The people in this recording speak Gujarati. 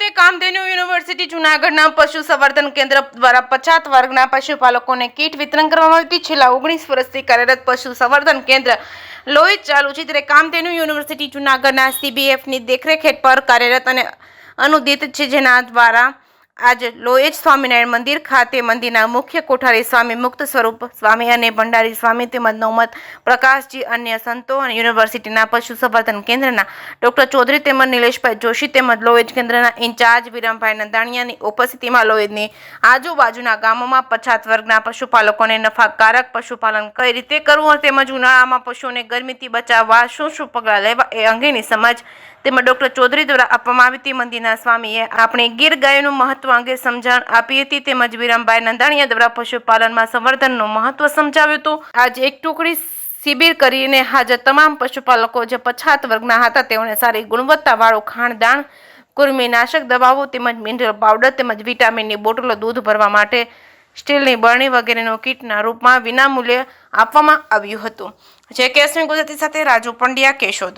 ખાતે કામધેનુ યુનિવર્સિટી જૂનાગઢના પશુ સંવર્ધન કેન્દ્ર દ્વારા પછાત વર્ગના પશુપાલકોને કીટ વિતરણ કરવામાં આવી હતી। છેલ્લા 19 વર્ષથી કાર્યરત પશુ સંવર્ધન કેન્દ્ર લોહિત ચાલુ છે, ત્યારે કામધેનુ યુનિવર્સિટી જૂનાગઢના CBFની દેખરેખ હેઠળ કાર્યરત અને અનુદિત છે, જેના દ્વારા આજે લોહિત સ્વામિનારાયણ મંદિર ખાતે મંદિરના મુખ્ય કોઠારી સ્વામી મુક્ત સ્વરૂપ સ્વામી અને ભંડારી સ્વામી તેમજ નવમત પ્રકાશજી, અન્ય સંતો અને યુનિવર્સિટીના પશુ સંવર્ધન કેન્દ્રના ડોક્ટર ચૌધરી તેમજ નિલેશભાઈ જોશી તેમજ લોહિત કેન્દ્રના ઇન્ચાર્જ વિરમભાઈ નંદાણીયાની ઉપસ્થિતિમાં લોહિતની આજુબાજુના ગામોમાં પછાત વર્ગના પશુપાલકોને નફાકારક પશુપાલન કઈ રીતે કરવું તેમજ ઉનાળામાં પશુઓને ગરમીથી બચાવવા શું પગલાં લેવા એ અંગેની સમજ તેમજ ડોક્ટર ચૌધરી દ્વારા આપવામાં આવી હતી। મંદિરના સ્વામીએ આપણે ગીર ગાયોનું મહત્વ અંગે સમજણ આપી હતી તેમજ વિરમભાઈ નંદાણીયા દ્વારા પશુપાલનમાં સંવર્ધનનું મહત્વ સમજાવ્યું હતું। આજે એક ટુકડી શિબિર કરીને હાજર તમામ પશુપાલકો જે પછાત વર્ગના હતા તેઓને સારી ગુણવત્તાવાળું ખાણદાણ, કૃમિનાશક દવાઓ તેમજ મિનરલ પાવડર તેમજ વિટામિનની બોટલો, દૂધ ભરવા માટે સ્ટીલની બરણી વગેરેનું કીટના રૂપમાં વિનામૂલ્યે આપવામાં આવ્યું હતું। જે કેસમી ગુજરાતી સાથે રાજુ પંડ્યા, કેશોદ।